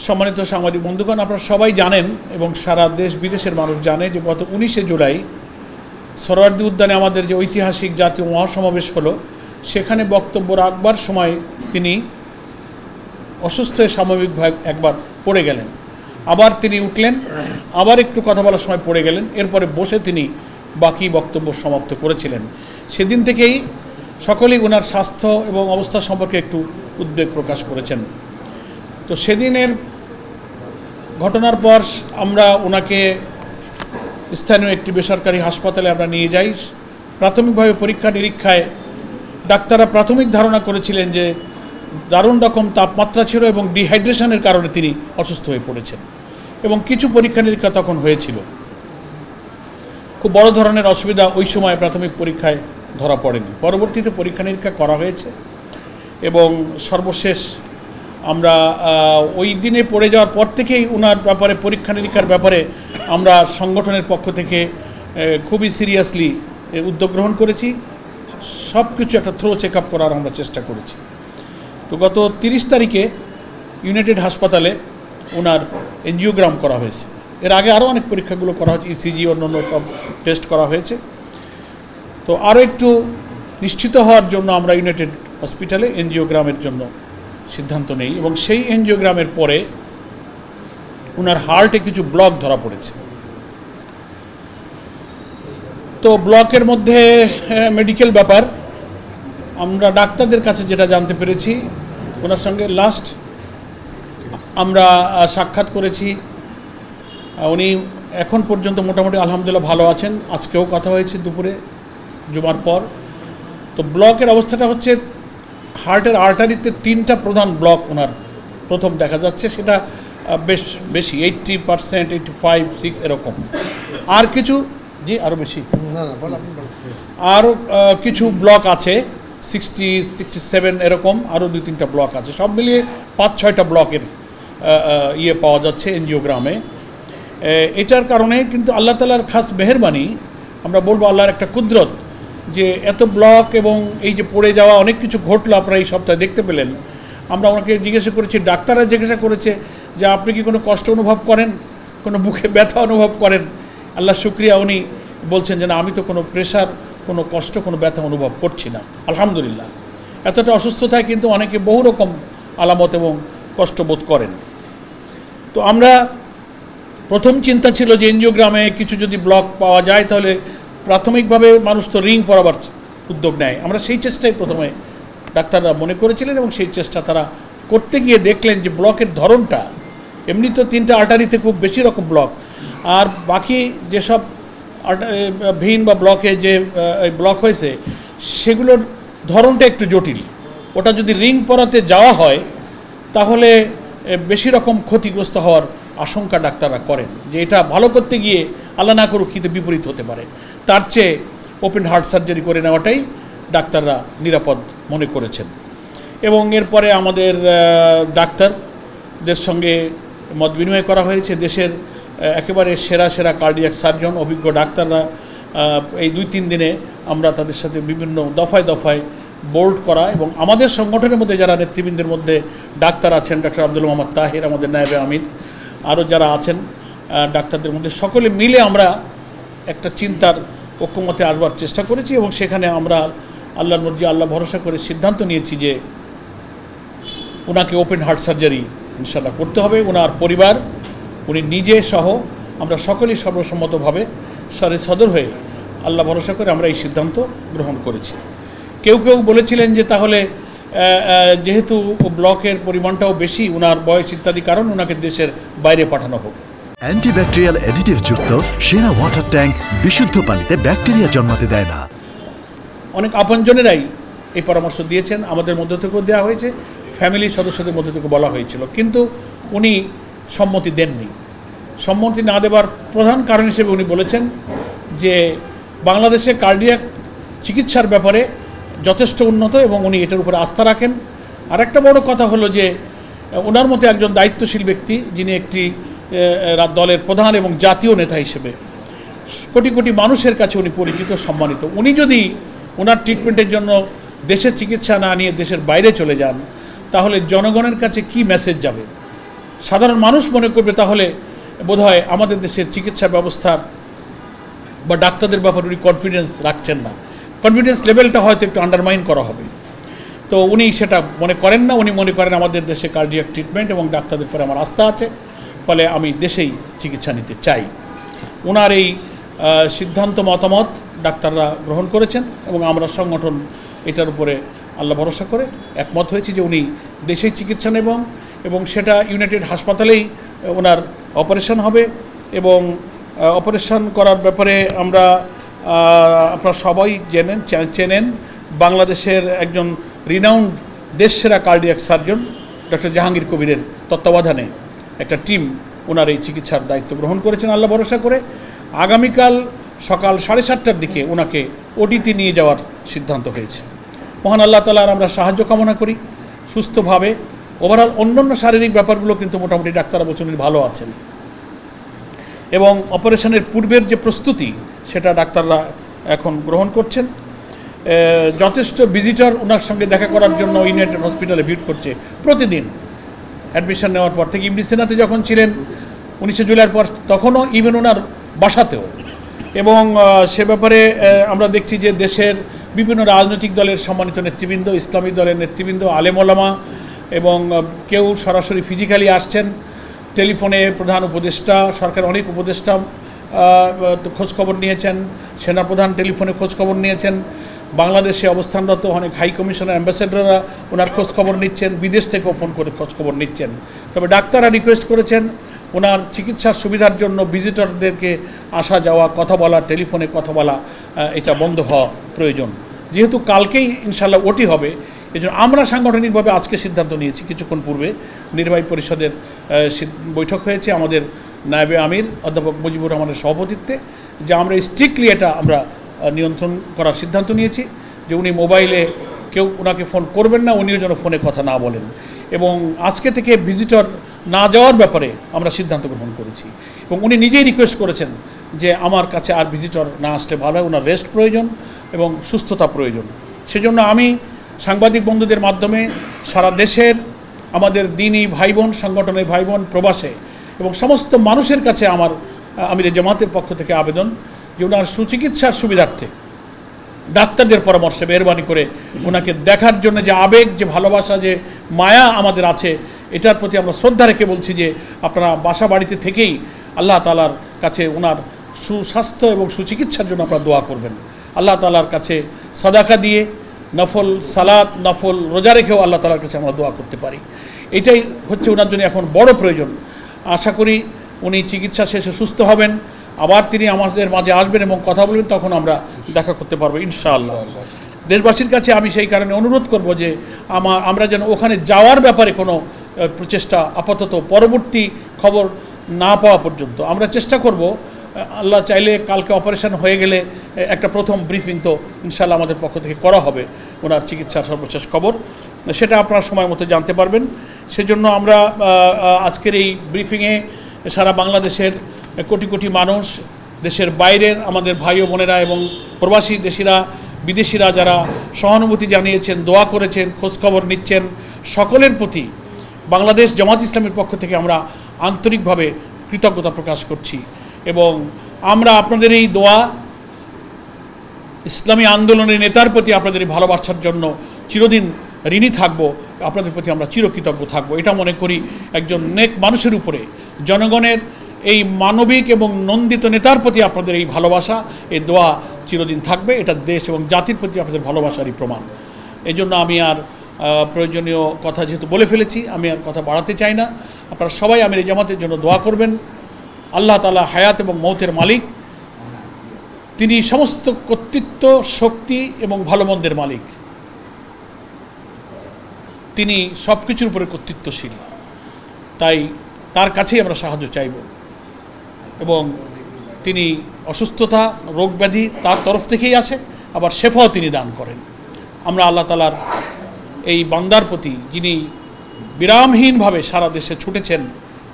সম্মানিত সাংবাদিক বন্ধুগণ, আপনারা সবাই জানেন এবং সারা দেশ বিদেশের মানুষ জানে যে গত 19শে জুলাই সোহরাওয়ার্দী উদ্যানে আমাদের যে ঐতিহাসিক জাতীয় মহাসমাবেশ হলো, সেখানে বক্তব্য রাখবার সময় তিনি অসুস্থ হয়ে সাময়িকভাবে একবার পড়ে গেলেন, আবার তিনি উঠলেন, আবার একটু কথা বলার সময় পড়ে গেলেন, এরপরে বসে তিনি বাকি বক্তব্য সমাপ্ত করেছিলেন। সেদিন থেকেই সকলেই ওনার স্বাস্থ্য এবং অবস্থা সম্পর্কে একটু উদ্বেগ প্রকাশ করেছেন। তো সেদিনের ঘটনার পর আমরা ওনাকে স্থানীয় একটি বেসরকারি হাসপাতালে আমরা নিয়ে যাই। প্রাথমিকভাবে পরীক্ষা নিরীক্ষায় ডাক্তাররা প্রাথমিক ধারণা করেছিলেন যে দারুণ রকম তাপমাত্রা ছিল এবং ডিহাইড্রেশনের কারণে তিনি অসুস্থ হয়ে পড়েছেন, এবং কিছু পরীক্ষা নিরীক্ষা তখন হয়েছিল। খুব বড় ধরনের অসুবিধা ওই সময় প্রাথমিক পরীক্ষায় ধরা পড়েনি। পরবর্তীতে পরীক্ষা নিরীক্ষা করা হয়েছে এবং সর্বশেষ আমরা ওই দিনে পড়ে যাওয়ার পর থেকেই ওনার ব্যাপারে পরীক্ষা নিরীক্ষার ব্যাপারে আমরা সংগঠনের পক্ষ থেকে খুবই সিরিয়াসলি উদ্যোগ গ্রহণ করেছি। সব কিছু একটা থ্রো চেক আপ করার আমরা চেষ্টা করেছি। তো গত 30 তারিখে ইউনাইটেড হাসপাতালে ওনার এনজিওগ্রাম করা হয়েছে। এর আগে আরও অনেক পরীক্ষাগুলো করা হয়েছে, ইসিজি অন্যান্য সব টেস্ট করা হয়েছে। তো আরও একটু নিশ্চিত হওয়ার জন্য আমরা ইউনাইটেড হসপিটালে এনজিওগ্রামের জন্য সিদ্ধান্ত নেই, এবং সেই এনজিওগ্রামের পরে ওনার হার্টে কিছু ব্লক ধরা পড়েছে। তো ব্লকের মধ্যে মেডিকেল ব্যাপার, আমরা ডাক্তারদের কাছে যেটা জানতে পেরেছি, ওনার সঙ্গে লাস্ট আমরা সাক্ষাৎ করেছি, উনি এখন পর্যন্ত মোটামুটি আলহামদুলিল্লাহ ভালো আছেন। আজকেও কথা হয়েছে দুপুরে জুমার পর। তো ব্লকের অবস্থাটা হচ্ছে হার্টের আর্টারিতে 3টা প্রধান ব্লক ওনার প্রথম দেখা যাচ্ছে, সেটা বেশি 80%, 85, 6 এরকম। আর কিছু আরও বেশি আরও কিছু ব্লক আছে 60, 67 এরকম, আরও 2-3টা ব্লক আছে। সব মিলিয়ে 5-6টা ব্লকের পাওয়া যাচ্ছে এনজিওগ্রামে। এটার কারণে কিন্তু আল্লাহ তাআলার খাস মেহেরবানি, আমরা বলবো আল্লাহর একটা কুদরত, যে এত ব্লক এবং এই যে পড়ে যাওয়া অনেক কিছু ঘটলো, আপনারা এই সপ্তাহে দেখতে পেলেন। আমরা ওনাকে জিজ্ঞাসা করেছি, ডাক্তাররা জিজ্ঞাসা করেছে যে আপনি কি কোনো কষ্ট অনুভব করেন, কোনো বুকে ব্যথা অনুভব করেন? আল্লাহ শুকরিয়া, উনি বলছেন যে না, আমি তো কোনো প্রেশার, কোনো কষ্ট, কোনো ব্যথা অনুভব করছি না, আলহামদুলিল্লাহ। এতটা অসুস্থতায় কিন্তু অনেকে বহু রকম আলামত এবং কষ্ট বোধ করেন। তো আমরা প্রথম চিন্তা ছিল যে এনজিওগ্রামে কিছু যদি ব্লক পাওয়া যায় তাহলে প্রাথমিকভাবে মানুষ তো রিং পরাবার উদ্যোগ নেয়। আমরা সেই চেষ্টাই প্রথমে ডাক্তাররা মনে করেছিলেন, এবং সেই চেষ্টা তারা করতে গিয়ে দেখলেন যে ব্লকের ধরনটা, এমনি তো 3টা আর্টারিতে খুব বেশি রকম ব্লক, আর বাকি যেসব ভেইন বা ব্লকে যে ব্লক হয়েছে সেগুলোর ধরনটা একটু জটিল। ওটা যদি রিং পরাতে যাওয়া হয় তাহলে বেশি রকম ক্ষতিগ্রস্ত হওয়ার আশঙ্কা ডাক্তাররা করেন, যে এটা ভালো করতে গিয়ে আল্লাহ না করুক কিন্তু বিপরীত হতে পারে। তার চেয়ে ওপেন হার্ট সার্জারি করে নেওয়াটাই ডাক্তাররা নিরাপদ মনে করেছেন। এবং এরপরে আমাদের ডাক্তারদের সঙ্গে মত বিনিময় করা হয়েছে। দেশের একেবারে সেরা সেরা কার্ডিয়াক সার্জন, অভিজ্ঞ ডাক্তাররা এই 2-3 দিনে আমরা তাদের সাথে বিভিন্ন দফায় দফায় বোর্ড করা, এবং আমাদের সংগঠনের মধ্যে যারা নেতৃবৃন্দের মধ্যে ডাক্তার আছেন, ডক্টর আব্দুল মোহাম্মদ তাহির, আমাদের নায়েবে আমির, আরও যারা আছেন ডাক্তারদের মধ্যে, সকলে মিলে আমরা একটা চিন্তার ঐক্যমতে আসবার চেষ্টা করেছি। এবং সেখানে আমরা আল্লাহর মর্জি, আল্লাহ ভরসা করে সিদ্ধান্ত নিয়েছি যে ওনাকে ওপেন হার্ট সার্জারি ইনশাআল্লাহ করতে হবে। ওনার পরিবার, উনি নিজে সহ আমরা সকলেই সর্বসম্মতভাবে সারে সদর হয়ে আল্লাহ ভরসা করে আমরা এই সিদ্ধান্ত গ্রহণ করেছি। কেউ কেউ বলেছিলেন যে তাহলে যেহেতু ব্লকের পরিমাণটাও বেশি, ওনার বয়স ইত্যাদি কারণ ওনাকে দেশের বাইরে পাঠানো হোক। অ্যান্টিব্যাকটেরিয়াল অ্যাডিটিভ যুক্ত সেরা ওয়াটার ট্যাঙ্ক বিশুদ্ধ পানিতে ব্যাকটেরিয়া জন্মাতে দেয় না। অনেক আপনজনেরাই এই পরামর্শ দিয়েছেন, আমাদের মধ্য থেকেও দেওয়া হয়েছে, ফ্যামিলির সদস্যদের মধ্য থেকে বলা হয়েছিল, কিন্তু উনি সম্মতি দেননি। সম্মতি না দেওয়ার প্রধান কারণ হিসেবে উনি বলেছেন যে বাংলাদেশে কার্ডিয়াক চিকিৎসার ব্যাপারে যথেষ্ট উন্নত এবং উনি এটার উপরে আস্থা রাখেন। আর একটা বড় কথা হলো যে ওনার মতো একজন দায়িত্বশীল ব্যক্তি, যিনি একটি দলের প্রধান এবং জাতীয় নেতা হিসেবে কোটি কোটি মানুষের কাছে উনি পরিচিত, সম্মানিত, উনি যদি ওনার ট্রিটমেন্টের জন্য দেশের চিকিৎসা না নিয়ে দেশের বাইরে চলে যান তাহলে জনগণের কাছে কি মেসেজ যাবে সাধারণ মানুষ মনে করবে তাহলে বোধহয় আমাদের দেশের চিকিৎসা ব্যবস্থার বা ডাক্তারদের ব্যাপারে উনি কনফিডেন্স রাখছেন না, কনফিডেন্স লেভেলটা হয়তো একটু আন্ডারমাইন করা হবে। তো উনি সেটা মনে করেন না, উনি মনে করেন আমাদের দেশে কার্ডিয়াক ট্রিটমেন্ট এবং ডাক্তারদের পরে আমার আস্থা আছে, ফলে আমি দেশেই চিকিৎসা নিতে চাই। ওনার এই সিদ্ধান্ত মতামত ডাক্তাররা গ্রহণ করেছেন এবং আমরা সংগঠন এটার উপরে আল্লাহ ভরসা করে একমত হয়েছি যে উনি দেশেই চিকিৎসা নেবেন এবং সেটা ইউনাইটেড হাসপাতালেই ওনার অপারেশন হবে। এবং অপারেশন করার ব্যাপারে আমরা আপনারা সবাই চেনেন বাংলাদেশের একজন রিনাউন্ড দেশসেরা কার্ডিয়াক সার্জন ডক্টর জাহাঙ্গীর কবিরের তত্ত্বাবধানে একটা টিম ওনার এই চিকিৎসার দায়িত্ব গ্রহণ করেছেন আল্লাহ ভরসা করে। আগামীকাল সকাল 7:30টার দিকে ওনাকে ওটিতে নিয়ে যাওয়ার সিদ্ধান্ত হয়েছে। মহান আল্লাহ তাআলার আমরা সাহায্য কামনা করি সুস্থভাবে। ওভারঅল অন্যান্য শারীরিক ব্যাপারগুলো কিন্তু মোটামুটি ডাক্তাররা বলছেন ভালো আছেন এবং অপারেশনের পূর্বের যে প্রস্তুতি সেটা ডাক্তাররা এখন গ্রহণ করছেন। যথেষ্ট ভিজিটর ওনার সঙ্গে দেখা করার জন্য ইউনাইটেড হসপিটালে ভিড় করছে প্রতিদিন। অ্যাডমিশন নেওয়ার পর থেকে ইমরিসেনাতে যখন ছিলেন 19 জুলাইয়ের পর তখনও, ইভেন ওনার বাসাতেও। এবং সে ব্যাপারে আমরা দেখছি যে দেশের বিভিন্ন রাজনৈতিক দলের সম্মানিত নেতৃবৃন্দ, ইসলামী দলের নেতৃবৃন্দ, আলেম ওলামা এবং কেউ সরাসরি ফিজিক্যালি আসছেন, টেলিফোনে প্রধান উপদেষ্টা, সরকারের অনেক উপদেষ্টা খোঁজখবর নিয়েছেন, সেনাপ্রধান টেলিফোনে খোঁজখবর নিয়েছেন, বাংলাদেশে অবস্থানরত অনেক হাই কমিশনার অ্যাম্বাসেডররা ওনার খোঁজখবর নিচ্ছেন, বিদেশ থেকেও ফোন করে খোঁজখবর নিচ্ছেন। তবে ডাক্তাররা রিকোয়েস্ট করেছেন ওনার চিকিৎসার সুবিধার জন্য ভিজিটরদেরকে আসা যাওয়া, কথা বলা, টেলিফোনে কথা বলা এটা বন্ধ হওয়া প্রয়োজন। যেহেতু কালকেই ইনশাল্লাহ ওটি হবে, এই জন্য আমরা সাংগঠনিকভাবে আজকে সিদ্ধান্ত নিয়েছি, কিছুক্ষণ পূর্বে নির্বাহী পরিষদের বৈঠক হয়েছে আমাদের নায়েবে আমির অধ্যাপক মুজিবুর রহমানের সভাপতিত্বে, যে আমরা স্ট্রিক্টলি এটা আমরা নিয়ন্ত্রণ করার সিদ্ধান্ত নিয়েছি যে উনি মোবাইলে কেউ ওনাকে ফোন করবেন না, উনিও যেন ফোনে কথা না বলেন। এবং আজকে থেকে ভিজিটর না যাওয়ার ব্যাপারে আমরা সিদ্ধান্ত গ্রহণ করেছি এবং উনি নিজেই রিকোয়েস্ট করেছেন যে আমার কাছে আর ভিজিটর না আসলে ভালো হয়, ওনার রেস্ট প্রয়োজন এবং সুস্থতা প্রয়োজন। সেজন্য আমি সাংবাদিক বন্ধুদের মাধ্যমে সারা দেশের আমাদের দিনই ভাই বোন, সংগঠনের ভাই বোন, প্রবাসে এবং সমস্ত মানুষের কাছে আমার আমিরে জামাতের পক্ষ থেকে আবেদন যে ওনার সুচিকিৎসার সুবিধার্থে ডাক্তারদের পরামর্শে মেহরবানি করে ওনাকে দেখার জন্য যে আবেগ, যে ভালোবাসা, যে মায়া আমাদের আছে, এটার প্রতি আমরা শ্রদ্ধা রেখে বলছি যে আপনারা বাসা বাড়িতে থেকেই আল্লাহ তাআলার কাছে ওনার সুস্বাস্থ্য এবং সুচিকিৎসার জন্য আপনারা দোয়া করবেন। আল্লাহ তাআলার কাছে সাদাকা দিয়ে, নফল সালাত, নফল রোজা রেখেও আল্লাহ তাআলার কাছে আমরা দোয়া করতে পারি। এটাই হচ্ছে ওনার জন্য এখন বড় প্রয়োজন। আশা করি উনি চিকিৎসা শেষে সুস্থ হবেন, আবার তিনি আমাদের মাঝে আসবেন এবং কথা বলবেন, তখন আমরা দেখা করতে পারবো ইনশাআল্লাহ। দেশবাসীর কাছে আমি সেই কারণে অনুরোধ করব যে আমরা যেন ওখানে যাওয়ার ব্যাপারে কোনো প্রচেষ্টা আপাতত পরবর্তী খবর না পাওয়া পর্যন্ত আমরা চেষ্টা করব। আল্লাহ চাইলে কালকে অপারেশন হয়ে গেলে একটা প্রথম ব্রিফিং তো ইনশাআল্লাহ আমাদের পক্ষ থেকে করা হবে ওনার চিকিৎসার সর্বশেষ খবর, সেটা আপনারা সময় মতো জানতে পারবেন। সেজন্য আমরা আজকের এই ব্রিফিংয়ে সারা বাংলাদেশের কোটি কোটি মানুষ, দেশের বাইরের আমাদের ভাই ও বোনেরা এবং প্রবাসী দেশিরা, বিদেশিরা যারা সহানুভূতি জানিয়েছেন, দোয়া করেছেন, খোঁজখবর নিচ্ছেন, সকলের প্রতি বাংলাদেশ জামাত ইসলামের পক্ষ থেকে আমরা আন্তরিকভাবে কৃতজ্ঞতা প্রকাশ করছি। এবং আমরা আপনাদের এই দোয়া, ইসলামী আন্দোলনের নেতার প্রতি আপনাদের এই ভালোবাসার জন্য চিরদিন ঋণী থাকব, আপনাদের প্রতি আমরা চিরকৃতজ্ঞ থাকব। এটা মনে করি একজন নেক মানুষের উপরে, জনগণের এই মানবিক এবং নন্দিত নেতার প্রতি আপনাদের এই ভালোবাসা, এই দোয়া চিরদিন থাকবে। এটা দেশ এবং জাতির প্রতি আপনাদের ভালোবাসারই প্রমাণ। এই জন্য আমি আর প্রয়োজনীয় কথা যেহেতু বলে ফেলেছি, আমি আর কথা বাড়াতে চাই না। আপনারা সবাই আমির জামাতের জন্য দোয়া করবেন। আল্লাহ তাআলা হায়াত এবং মৌতের মালিক, তিনি সমস্ত কর্তৃত্ব, শক্তি এবং ভালো মন্দের মালিক, তিনি সব কিছুর উপরে কর্তৃত্বশীল। তাই তার কাছেই আমরা সাহায্য চাইব এবং তিনি অসুস্থতা, রোগ ব্যাধি তার তরফ থেকেই আসে, আবার শেফাও তিনি দান করেন। আমরা আল্লাহ তাআলার এই বান্দার প্রতি, যিনি বিরামহীনভাবে সারা দেশে ছুটেছেন,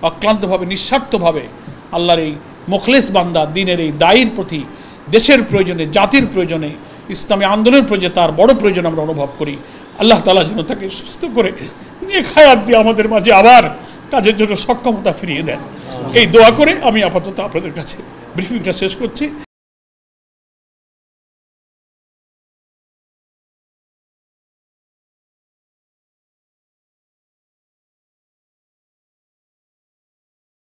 অক্লান্তভাবে, নিঃস্বার্থভাবে, আল্লাহর এই মুখলেস বান্দা, দিনের এই দায়ীর প্রতি দেশের প্রয়োজনে, জাতির প্রয়োজনে, ইসলামী আন্দোলনের প্রয়োজনে, তার বড় প্রয়োজন আমরা অনুভব করি। আল্লাহ তাআলা যেন তাকে সুস্থ করে নেক হায়াত দিয়ে আমাদের মাঝে আবার কাজের জন্য সক্ষমতা ফিরিয়ে দেন। এই দোয়া করে আমি আপাতত আপনাদের কাছে ব্রিফিংটা শেষ করছি।